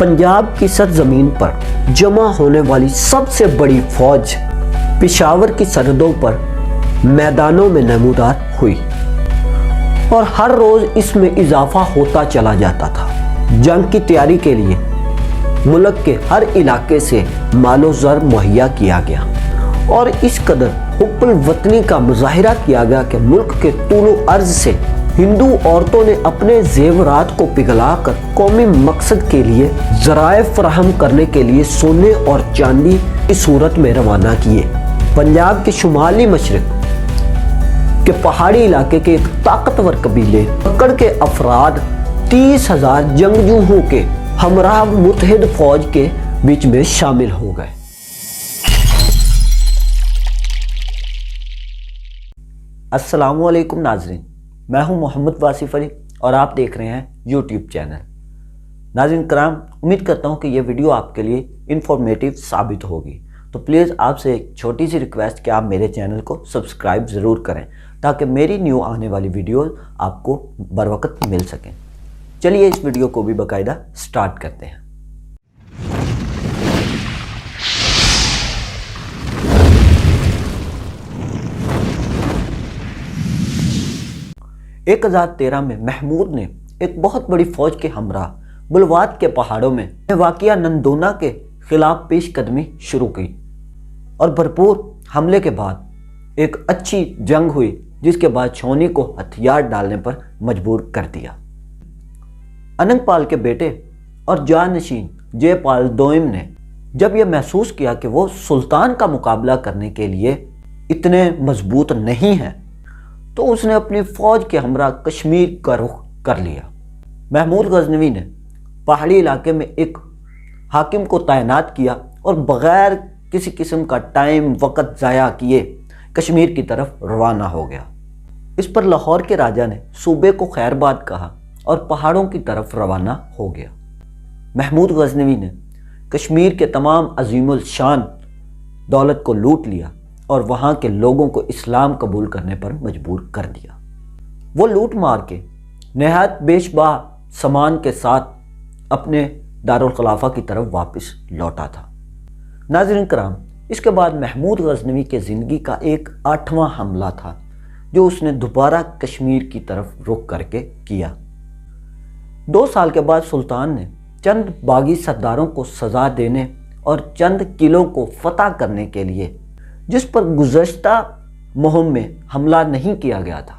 پنجاب کی سرزمین پر جمع ہونے والی سب سے بڑی فوج پشاور کی سرحدوں پر میدانوں میں نمودار ہوئی اور ہر روز اس میں اضافہ ہوتا چلا جاتا تھا۔ جنگ کی تیاری کے لیے ملک کے ہر علاقے سے مال و زر مہیا کیا گیا اور اس قدر حب الوطنی کا مظاہرہ کیا گیا کہ ملک کے طول و عرض سے ہندو عورتوں نے اپنے زیورات کو پگھلا کر قومی مقصد کے لیے ذرائع فراہم کرنے کے لیے سونے اور چاندی کی صورت میں روانہ کیے۔ پنجاب کے شمالی مشرق کے پہاڑی علاقے کے ایک طاقتور قبیلے ککڑ کے افراد 30,000 جنگجوؤں کے ہمراہ متحد فوج کے بیچ میں شامل ہو گئے۔ السلام علیکم ناظرین، میں ہوں محمد واصف علی اور آپ دیکھ رہے ہیں یوٹیوب چینل۔ ناظرین کرام، امید کرتا ہوں کہ یہ ویڈیو آپ کے لیے انفارمیٹیو ثابت ہوگی، تو پلیز آپ سے ایک چھوٹی سی ریکویسٹ کہ آپ میرے چینل کو سبسکرائب ضرور کریں تاکہ میری نیو آنے والی ویڈیوز آپ کو بروقت مل سکیں۔ چلیے اس ویڈیو کو بھی باقاعدہ سٹارٹ کرتے ہیں۔ 1013 میں محمود نے ایک بہت بڑی فوج کے ہمراہ بلوات کے پہاڑوں میں واقعہ نندونا کے خلاف پیش قدمی شروع کی اور بھرپور حملے کے بعد ایک اچھی جنگ ہوئی، جس کے بعد چھونی کو ہتھیار ڈالنے پر مجبور کر دیا۔ اننگ پال کے بیٹے اور جانشین جے پال دوئم نے جب یہ محسوس کیا کہ وہ سلطان کا مقابلہ کرنے کے لیے اتنے مضبوط نہیں ہیں، تو اس نے اپنی فوج کے ہمراہ کشمیر کا رخ کر لیا۔ محمود غزنوی نے پہاڑی علاقے میں ایک حاکم کو تعینات کیا اور بغیر کسی قسم کا ٹائم وقت ضائع کیے کشمیر کی طرف روانہ ہو گیا۔ اس پر لاہور کے راجہ نے صوبے کو خیر باد کہا اور پہاڑوں کی طرف روانہ ہو گیا۔ محمود غزنوی نے کشمیر کے تمام عظیم الشان دولت کو لوٹ لیا اور وہاں کے لوگوں کو اسلام قبول کرنے پر مجبور کر دیا۔ وہ لوٹ مار کے نہایت بیشبہ سامان کے ساتھ اپنے دارالخلافہ کی طرف واپس لوٹا تھا۔ ناظرین کرام، اس کے بعد محمود غزنوی کے زندگی کا ایک 8واں حملہ تھا جو اس نے دوبارہ کشمیر کی طرف رخ کر کے کیا۔ 2 سال کے بعد سلطان نے چند باغی سرداروں کو سزا دینے اور چند قلعوں کو فتح کرنے کے لیے، جس پر گزشتہ مہم میں حملہ نہیں کیا گیا تھا،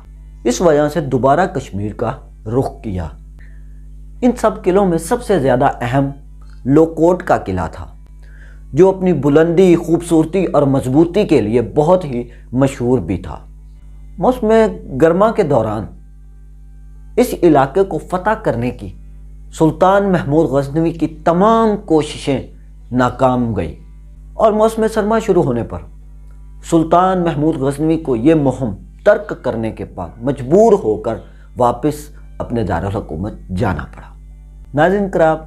اس وجہ سے دوبارہ کشمیر کا رخ کیا۔ ان سب قلعوں میں سب سے زیادہ اہم لوکوٹ کا قلعہ تھا، جو اپنی بلندی، خوبصورتی اور مضبوطی کے لیے بہت ہی مشہور بھی تھا۔ موسم گرما کے دوران اس علاقے کو فتح کرنے کی سلطان محمود غزنوی کی تمام کوششیں ناکام گئی اور موسم سرما شروع ہونے پر سلطان محمود غزنوی کو یہ مہم ترک کرنے کے بعد مجبور ہو کر واپس اپنے دارالحکومت جانا پڑا۔ ناظرین کرام،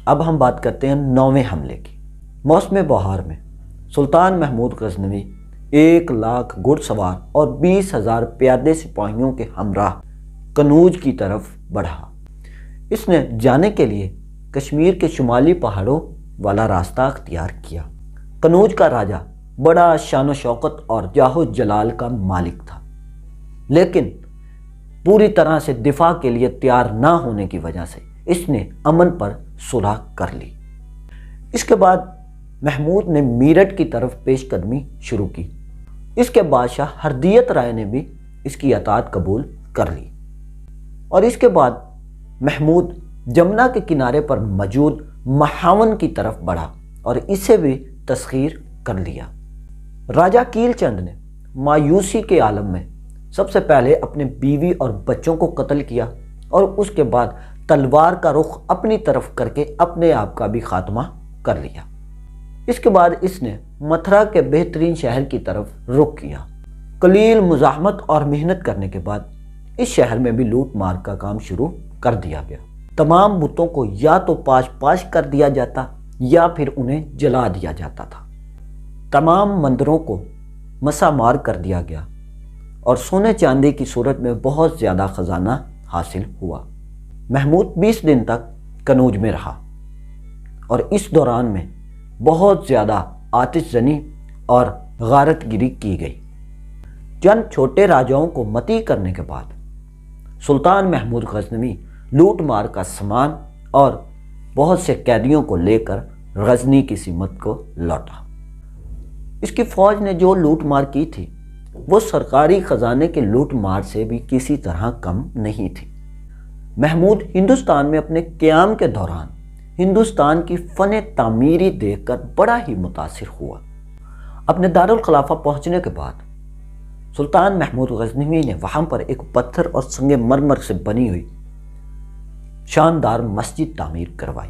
اب ہم بات کرتے ہیں 9ویں حملے کی۔ موسم بہار میں سلطان محمود غزنوی 1,00,000 گھڑ سوار اور 20,000 پیادے سپاہیوں کے ہمراہ کنوج کی طرف بڑھا۔ اس نے جانے کے لیے کشمیر کے شمالی پہاڑوں والا راستہ اختیار کیا۔ کنوج کا راجہ بڑا شان و شوکت اور جاہ و جلال کا مالک تھا، لیکن پوری طرح سے دفاع کے لیے تیار نہ ہونے کی وجہ سے اس نے امن پر صلح کر لی۔ اس کے بعد محمود نے میرٹھ کی طرف پیش قدمی شروع کی۔ اس کے بادشاہ ہردیت رائے نے بھی اس کی اطاعت قبول کر لی اور اس کے بعد محمود جمنا کے کنارے پر موجود مہاون کی طرف بڑھا اور اسے بھی تسخیر کر لیا۔ راجہ کیل چند نے مایوسی کے عالم میں سب سے پہلے اپنے بیوی اور بچوں کو قتل کیا اور اس کے بعد تلوار کا رخ اپنی طرف کر کے اپنے آپ کا بھی خاتمہ کر لیا۔ اس کے بعد اس نے متھرا کے بہترین شہر کی طرف رخ کیا۔ قلیل مزاحمت اور محنت کرنے کے بعد اس شہر میں بھی لوٹ مار کا کام شروع کر دیا گیا۔ تمام بتوں کو یا تو پاش پاش کر دیا جاتا یا پھر انہیں جلا دیا جاتا تھا۔ تمام مندروں کو مسا مار کر دیا گیا اور سونے چاندی کی صورت میں بہت زیادہ خزانہ حاصل ہوا۔ محمود 20 دن تک کنوج میں رہا۔ اور اس دوران میں بہت زیادہ آتش زنی اور غارت گری کی گئی۔ چند چھوٹے راجاؤں کو مطیع کرنے کے بعد سلطان محمود غزنوی لوٹ مار کا سامان اور بہت سے قیدیوں کو لے کر غزنی کی سمت کو لوٹا۔ اس کی فوج نے جو لوٹ مار کی تھی وہ سرکاری خزانے کے لوٹ مار سے بھی کسی طرح کم نہیں تھی۔ محمود ہندوستان میں اپنے قیام کے دوران ہندوستان کی فن تعمیری دیکھ کر بڑا ہی متاثر ہوا۔ اپنے دارالخلافہ پہنچنے کے بعد سلطان محمود غزنوی نے وہاں پر ایک پتھر اور سنگ مرمر سے بنی ہوئی شاندار مسجد تعمیر کروائی۔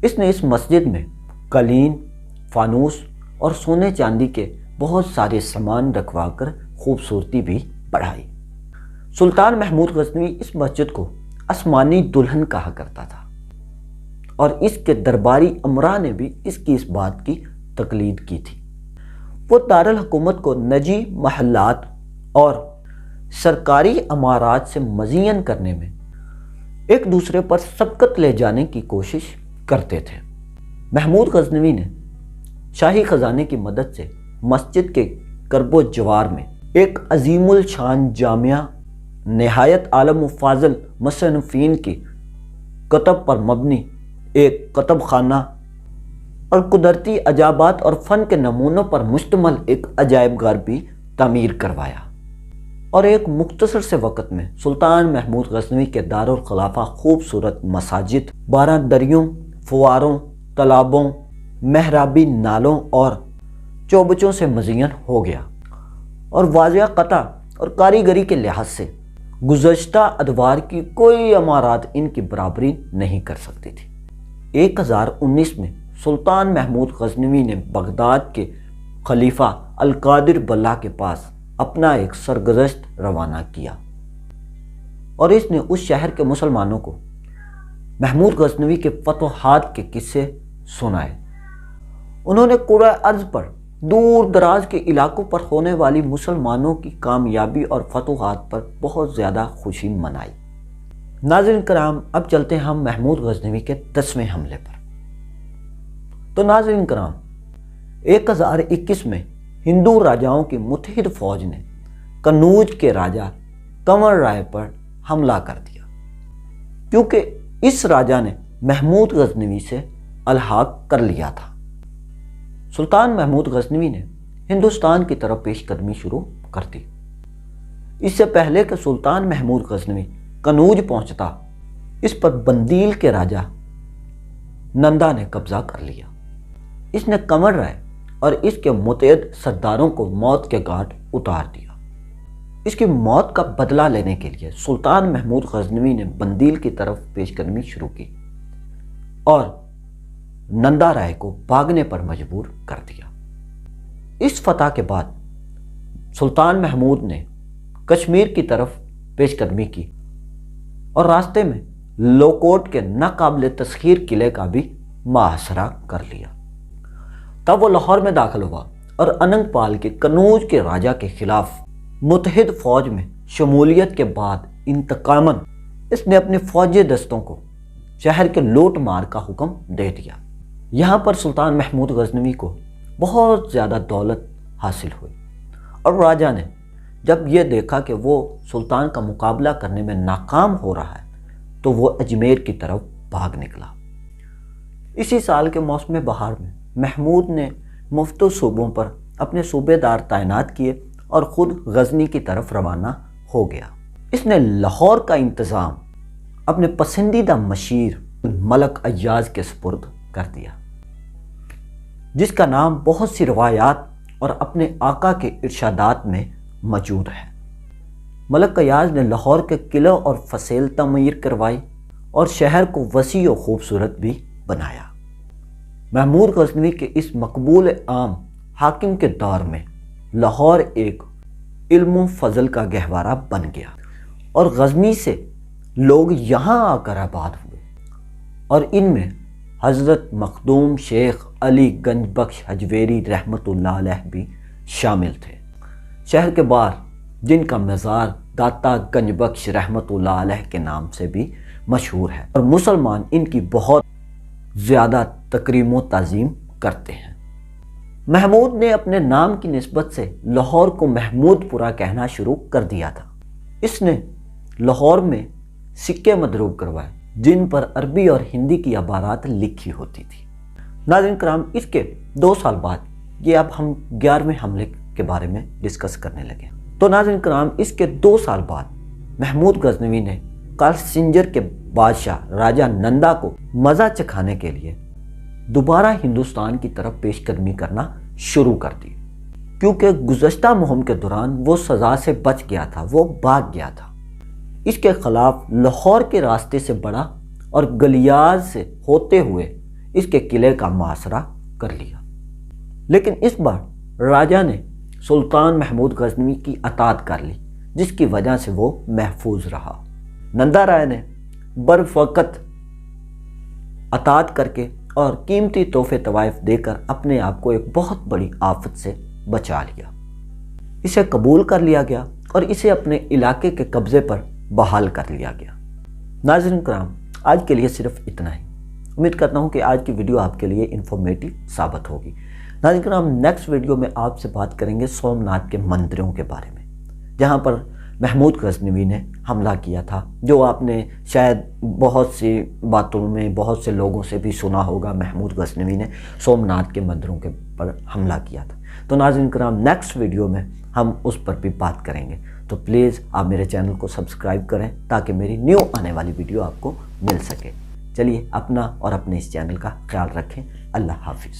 اس نے اس مسجد میں قالین، فانوس اور سونے چاندی کے بہت سارے سامان رکھوا کر خوبصورتی بھی بڑھائی۔ سلطان محمود غزنوی اس مسجد کو آسمانی دلہن کہا کرتا تھا اور اس کے درباری امراء نے بھی اس بات کی تقلید کی تھی۔ وہ دارالحکومت کو نجی محلات اور سرکاری عمارات سے مزین کرنے میں ایک دوسرے پر سبقت لے جانے کی کوشش کرتے تھے۔ محمود غزنوی نے شاہی خزانے کی مدد سے مسجد کے قرب و جوار میں ایک عظیم الشان جامعہ نہایت عالم و فاضل مصنفین کی کتب پر مبنی ایک کتب خانہ اور قدرتی عجائبات اور فن کے نمونوں پر مشتمل ایک عجائب گھر بھی تعمیر کروایا، اور ایک مختصر سے وقت میں سلطان محمود غزنوی کے دارالخلافہ خوبصورت مساجد، 12 دریوں، فواروں، تالابوں، محرابی نالوں اور چوبچوں سے مزین ہو گیا، اور واضح قطع اور کاریگری کے لحاظ سے گزشتہ ادوار کی کوئی عمارات ان کی برابری نہیں کر سکتی تھی۔ 1019 میں سلطان محمود غزنوی نے بغداد کے خلیفہ القادر باللہ کے پاس اپنا ایک سرگزشت روانہ کیا، اور اس نے اس شہر کے مسلمانوں کو محمود غزنوی کے فتوحات کے قصے سنائے۔ انہوں نے قرۂ ارض پر دور دراز کے علاقوں پر ہونے والی مسلمانوں کی کامیابی اور فتوحات پر بہت زیادہ خوشی منائی۔ ناظرین کرام، اب چلتے ہیں ہم محمود غزنوی کے 10ویں حملے پر۔ تو ناظرین کرام، 1021 میں ہندو راجاؤں کی متحد فوج نے کنوج کے راجا کنور رائے پر حملہ کر دیا، کیونکہ اس راجا نے محمود غزنوی سے الحاق کر لیا تھا۔ سلطان محمود غزنوی نے ہندوستان کی طرف پیش قدمی شروع کر دی۔ اس سے پہلے کہ سلطان محمود غزنوی کنوج پہنچتا، اس پر بندیل کے راجا نندا نے قبضہ کر لیا۔ اس نے کنور رائے اور اس کے متعدد سرداروں کو موت کے گھاٹ اتار دیا۔ اس کی موت کا بدلہ لینے کے لیے سلطان محمود غزنوی نے بندیل کی طرف پیش قدمی شروع کی اور نندا رائے کو بھاگنے پر مجبور کر دیا۔ اس فتح کے بعد سلطان محمود نے کشمیر کی طرف پیش قدمی کی اور راستے میں لوکوٹ کے ناقابل تسخیر قلعے کا بھی محاصرہ کر لیا۔ تب وہ لاہور میں داخل ہوا اور اننگ پال کے کنوج کے راجا کے خلاف متحد فوج میں شمولیت کے بعد انتقاماً اس نے اپنے فوجی دستوں کو شہر کے لوٹ مار کا حکم دے دیا۔ یہاں پر سلطان محمود غزنوی کو بہت زیادہ دولت حاصل ہوئی، اور راجا نے جب یہ دیکھا کہ وہ سلطان کا مقابلہ کرنے میں ناکام ہو رہا ہے تو وہ اجمیر کی طرف بھاگ نکلا۔ اسی سال کے موسم بہار میں محمود نے مفتو صوبوں پر اپنے صوبے دار تعینات کیے اور خود غزنی کی طرف روانہ ہو گیا۔ اس نے لاہور کا انتظام اپنے پسندیدہ مشیر ملک ایاز کے سپرد کر دیا، جس کا نام بہت سی روایات اور اپنے آقا کے ارشادات میں موجود ہے۔ ملک ایاز نے لاہور کے قلعوں اور فسیل تعمیر کروائی اور شہر کو وسیع و خوبصورت بھی بنایا۔ محمود غزنوی کے اس مقبول عام حاکم کے دور میں لاہور ایک علم و فضل کا گہوارہ بن گیا، اور غزنی سے لوگ یہاں آ کر آباد ہوئے، اور ان میں حضرت مخدوم شیخ علی گنج بخش حجویری رحمۃ اللہ علیہ بھی شامل تھے۔ شہر کے باہر جن کا مزار داتا گنج بخش رحمۃ اللہ علیہ کے نام سے بھی مشہور ہے، اور مسلمان ان کی بہت زیادہ تکریم و تعظیم کرتے ہیں۔ محمود نے اپنے نام کی نسبت سے لاہور کو محمود پورہ کہنا شروع کر دیا تھا۔ اس نے لاہور میں سکے مضروب کروائے جن پر عربی اور ہندی کی عبارات لکھی ہوتی تھی۔ ناظرین کرام، اس کے 2 سال بعد یہ اب ہم 11ویں حملے کے بارے میں ڈسکس کرنے لگے۔ تو ناظرین کرام، اس کے 2 سال بعد محمود غزنوی نے کالسنجر کے بادشاہ راجہ نندا کو مزہ چکھانے کے لیے دوبارہ ہندوستان کی طرف پیش قدمی کرنا شروع کر دی، کیونکہ گزشتہ مہم کے دوران وہ سزا سے بچ گیا تھا، وہ بھاگ گیا تھا۔ اس کے خلاف لاہور کے راستے سے بڑھا اور گلیاز سے ہوتے ہوئے اس کے قلعے کا محاصرہ کر لیا۔ لیکن اس بار راجہ نے سلطان محمود غزنوی کی اطاعت کر لی، جس کی وجہ سے وہ محفوظ رہا۔ نندا رائے نے بروقت اطاعت کر کے اور قیمتی تحفے طوائف دے کر اپنے آپ کو ایک بہت بڑی آفت سے بچا لیا۔ اسے قبول کر لیا گیا اور اسے اپنے علاقے کے قبضے پر بحال کر لیا گیا۔ ناظرین کرام، آج کے لیے صرف اتنا ہی۔ امید کرتا ہوں کہ آج کی ویڈیو آپ کے لیے انفارمیٹو ثابت ہوگی۔ ناظرین کرام، نیکسٹ ویڈیو میں آپ سے بات کریں گے سومناتھ کے مندروں کے بارے میں، جہاں پر محمود غزنوی نے حملہ کیا تھا، جو آپ نے شاید بہت سی باتوں میں بہت سے لوگوں سے بھی سنا ہوگا۔ محمود غزنوی نے سومناتھ کے مندروں کے پر حملہ کیا تھا۔ تو ناظرین کرام، نیکسٹ ویڈیو میں ہم اس پر بھی بات کریں گے۔ تو پلیز آپ میرے چینل کو سبسکرائب کریں تاکہ میری نیو آنے والی ویڈیو آپ کو مل سکے۔ چلیے، اپنا اور اپنے اس چینل کا خیال رکھیں۔ اللہ حافظ۔